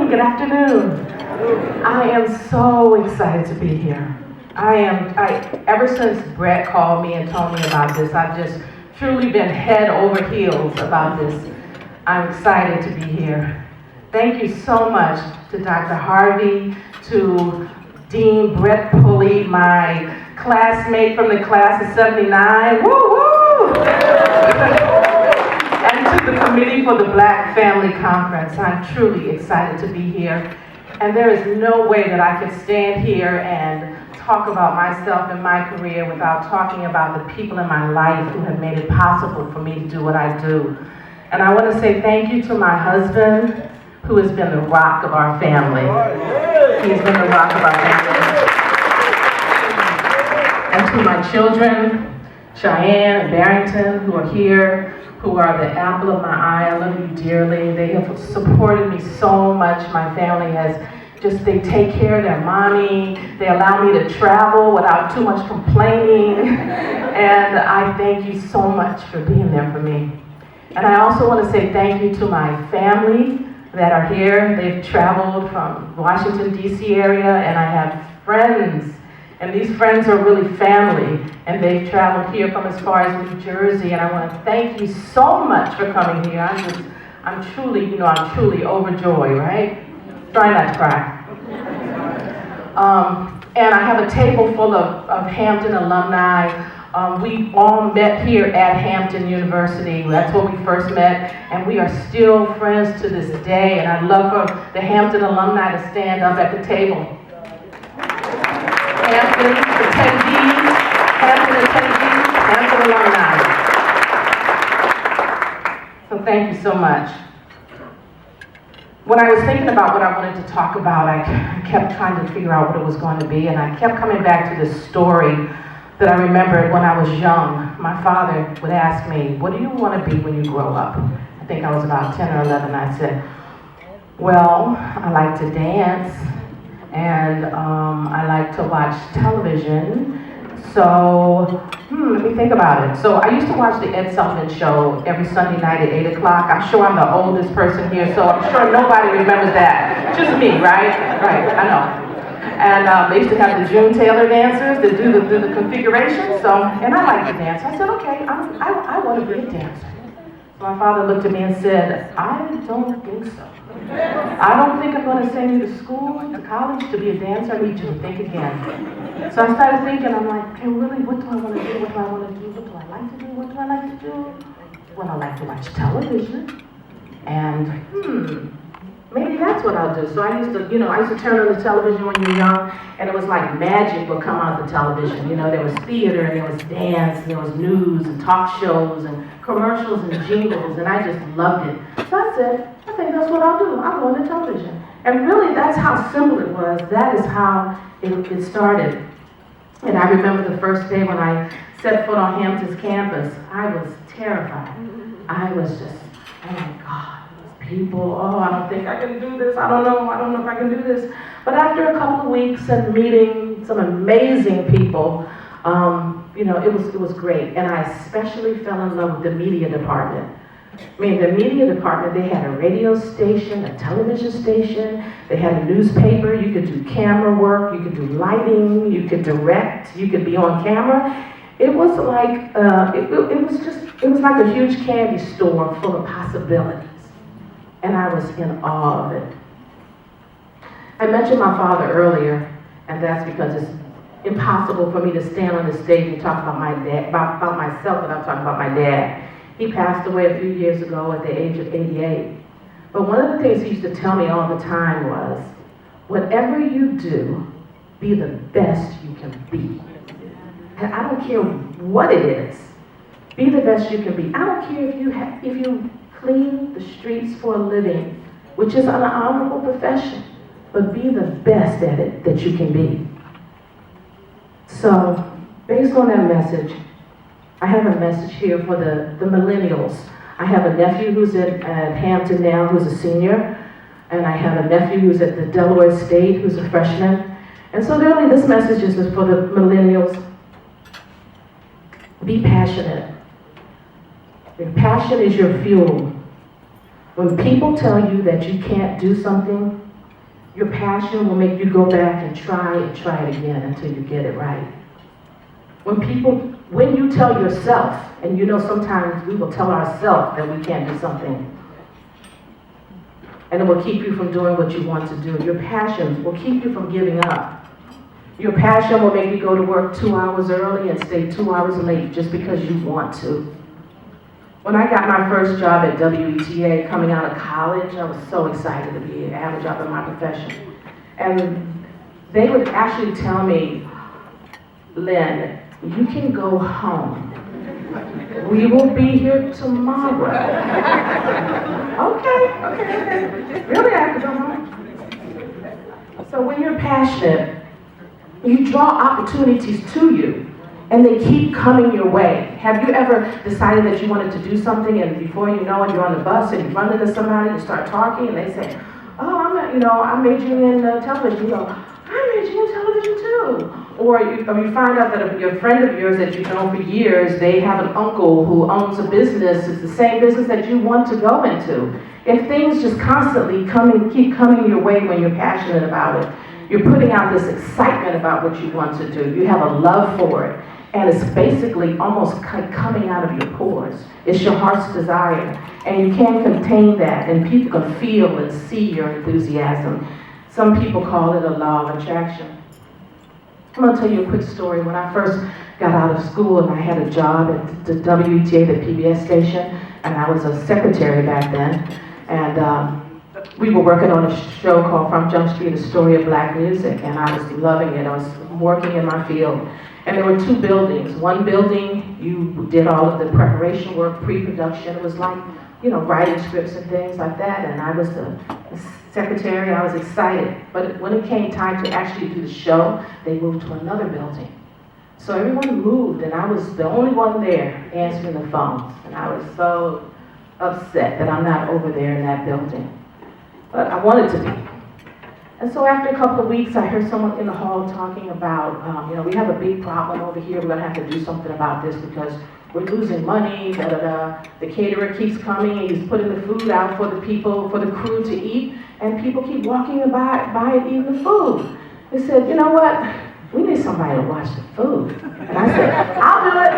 morning, good afternoon. I am so excited to be here. Ever since Brett called me and told me about this, I've just truly been head over heels about this. I'm excited to be here. Thank you so much to Dr. Harvey, to Dean Brett Pulley, my classmate from the class of 79. Woo woo! And to the Committee for the Black Family Conference. I'm truly excited to be here. And there is no way that I could stand here and talk about myself and my career without talking about the people in my life who have made it possible for me to do what I do. And I want to say thank you to my husband, who has been the rock of our family. He's been the rock of our family. And to my children, Cheyenne and Barrington, who are here, who are the apple of my eye. I love you dearly. They have supported me so much. My family has they take care of their mommy. They allow me to travel without too much complaining. And I thank you so much for being there for me. And I also want to say thank you to my family that are here. They've traveled from Washington, D.C. area, and I have friends. And these friends are really family, and they've traveled here from as far as New Jersey, and I want to thank you so much for coming here. I'm truly overjoyed, right? Try not to cry. And I have a table full of Hampton alumni. We all met here at Hampton University. That's where we first met, and we are still friends to this day, and I'd love for the Hampton alumni to stand up at the table. Hampton attendees, Hampton alumni. So thank you so much. When I was thinking about what I wanted to talk about, I kept trying to figure out what it was going to be, and I kept coming back to this story that I remembered when I was young. My father would ask me, what do you want to be when you grow up? I think I was about 10 or 11. I said, well, I like to dance, and I like to watch television. So, let me think about it. So I used to watch the Ed Sullivan Show every Sunday night at 8 o'clock. I'm sure I'm the oldest person here, so I'm sure nobody remembers that. Just me, right? Right, I know. And they used to have the June Taylor dancers that do the configuration. So, and I like to dance. I said, okay, I want to be a dancer. So my father looked at me and said, I don't think so. I don't think I'm going to send you to school, to college, to be a dancer. I need you to think again. So I started thinking, I'm like, hey, really, what do I want to do? What do I want to do? What do I like to do? What do I like to do? Well, I like to watch television. And, maybe that's what I'll do. So I used to turn on the television when you were young, and it was like magic would come out of the television. There was theater, and there was dance, and there was news, and talk shows, and commercials, and jingles, and I just loved it. So I said, I think that's what I'll do. I'll go into television. And really, that's how simple it was. That is how it started. And I remember the first day when I set foot on Hampton's campus, I was terrified. I was just, oh my God. People, I don't think I can do this. I don't know if I can do this. But after a couple of weeks and meeting some amazing people, it was great. And I especially fell in love with the media department. I mean, the media department, they had a radio station, a television station, they had a newspaper, you could do camera work, you could do lighting, you could direct, you could be on camera. It was like, it was like a huge candy store full of possibilities. And I was in awe of it. I mentioned my father earlier, and that's because it's impossible for me to stand on the stage and talk about my dad, about myself without talking about my dad. He passed away a few years ago at the age of 88. But one of the things he used to tell me all the time was, whatever you do, be the best you can be. And I don't care what it is. Be the best you can be. I don't care if you clean the streets for a living, which is an honorable profession, but be the best at it that you can be. So, based on that message, I have a message here for the millennials. I have a nephew who's at Hampton now, who's a senior, and I have a nephew who's at the Delaware State, who's a freshman. And so really this message is for the millennials. Be passionate. Your passion is your fuel. When people tell you that you can't do something Your passion will make you go back and try it again until you get it right. When you tell yourself, and you know sometimes we will tell ourselves that we can't do something, and it will keep you from doing what you want to do. Your passion will keep you from giving up. Your passion will make you go to work 2 hours early and stay 2 hours late just because you want to. When I got my first job at WETA coming out of college, I was so excited to have a job in my profession. And they would actually tell me, Lynn, you can go home. We will be here tomorrow. Okay. Really, I have to go home? So when you're passionate, you draw opportunities to you, and they keep coming your way. Have you ever decided that you wanted to do something, and before you know it, you're on the bus and you run into somebody, you start talking, and they say, oh, I'm majoring in television. You go, I'm majoring in television too. Or you find out that a friend of yours that you've known for years, they have an uncle who owns a business. It's the same business that you want to go into. If things just constantly keep coming your way when you're passionate about it, you're putting out this excitement about what you want to do. You have a love for it. And it's basically almost coming out of your pores. It's your heart's desire. And you can't contain that. And people can feel and see your enthusiasm. Some people call it a law of attraction. I'm going to tell you a quick story. When I first got out of school and I had a job at the WETA, the PBS station, and I was a secretary back then. And we were working on a show called From Jump Street, A Story of Black Music, and I was loving it. I was working in my field. And there were 2 buildings. One building, you did all of the preparation work, pre-production. It was like, writing scripts and things like that. And I was the secretary. I was excited. But when it came time to actually do the show, they moved to another building. So everyone moved, and I was the only one there answering the phones. And I was so upset that I'm not over there in that building. But I wanted to be. And so after a couple of weeks, I heard someone in the hall talking about, we have a big problem over here. We're going to have to do something about this because we're losing money. The caterer keeps coming. He's putting the food out for the people, for the crew to eat. And people keep walking by and eating the food. They said, you know what? We need somebody to watch the food. And I said, I'll do it.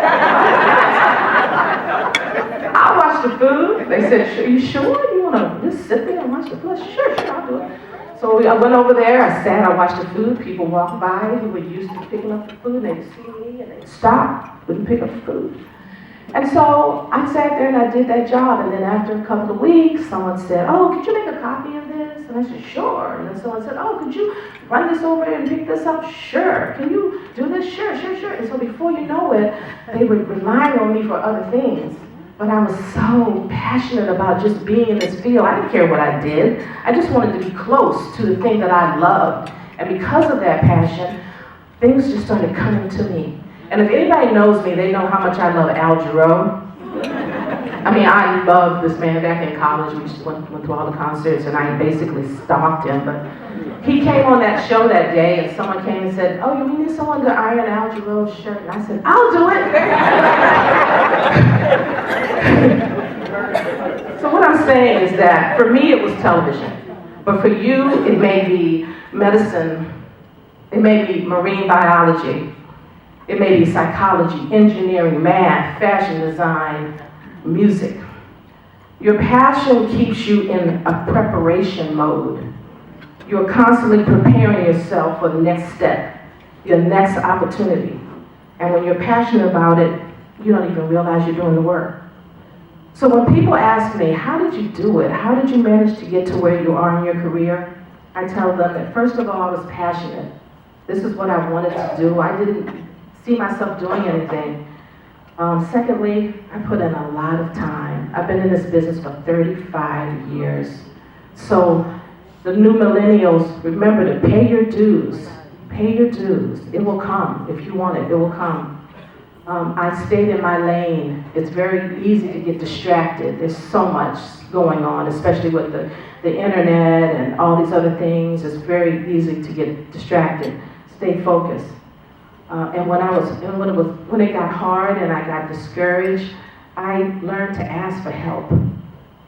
I'll watch the food. They said, are you sure? You want to just sit there and watch the food? Sure, I'll do it. So I went over there, I watched the food. People walked by who were used to picking up the food, and they'd see me, and they'd stop, wouldn't pick up the food. And so I sat there and I did that job, and then after a couple of weeks, someone said, oh, could you make a copy of this? And I said, sure. And then someone said, oh, could you run this over and pick this up? Sure. Can you do this? Sure. And so before you know it, they were relying on me for other things. But I was so passionate about just being in this field. I didn't care what I did. I just wanted to be close to the thing that I loved. And because of that passion, things just started coming to me. And if anybody knows me, they know how much I love Al Jarreau. I loved this man back in college. We just went to all the concerts, and I basically stalked him. But he came on that show that day, and someone came and said, oh, you need someone to iron Al Jarreau's shirt? And I said, I'll do it. So what I'm saying is that for me, it was television. But for you, it may be medicine. It may be marine biology. It may be psychology, engineering, math, fashion design, music. Your passion keeps you in a preparation mode. You're constantly preparing yourself for the next step, your next opportunity. And when you're passionate about it, you don't even realize you're doing the work. So when people ask me, how did you do it? How did you manage to get to where you are in your career? I tell them that first of all, I was passionate. This is what I wanted to do. I didn't see myself doing anything. Secondly, I put in a lot of time. I've been in this business for 35 years. So the new millennials, remember to pay your dues. Pay your dues. It will come. If you want it, it will come. I stayed in my lane. It's very easy to get distracted. There's so much going on, especially with the internet and all these other things. It's very easy to get distracted. Stay focused. And when it got hard and I got discouraged, I learned to ask for help,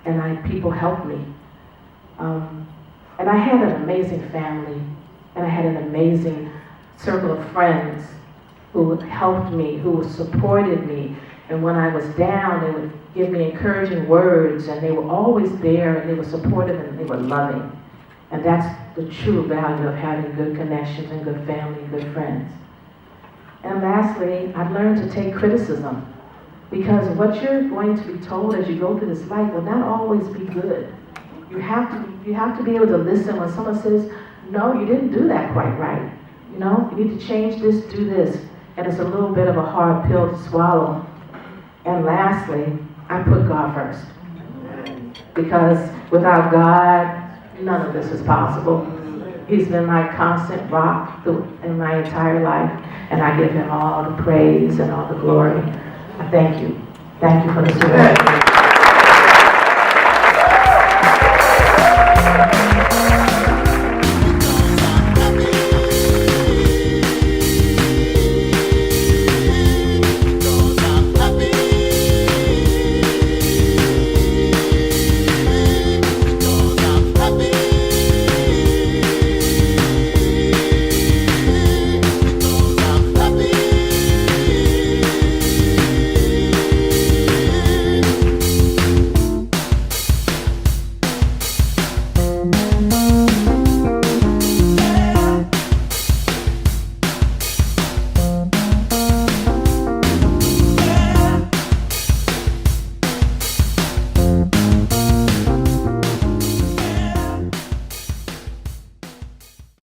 and people helped me. And And I had an amazing family, and I had an amazing circle of friends who helped me, who supported me. And when I was down, they would give me encouraging words, and they were always there, and they were supportive, and they were loving. And that's the true value of having good connections and good family and good friends. And lastly, I've learned to take criticism, because what you're going to be told as you go through this life will not always be good. You have to be able to listen when someone says, no, you didn't do that quite right. You know, you need to change this, do this. And it's a little bit of a hard pill to swallow. And lastly, I put God first. Because without God, none of this is possible. He's been my constant rock in my entire life. And I give him all the praise and all the glory. I thank you. Thank you for the support.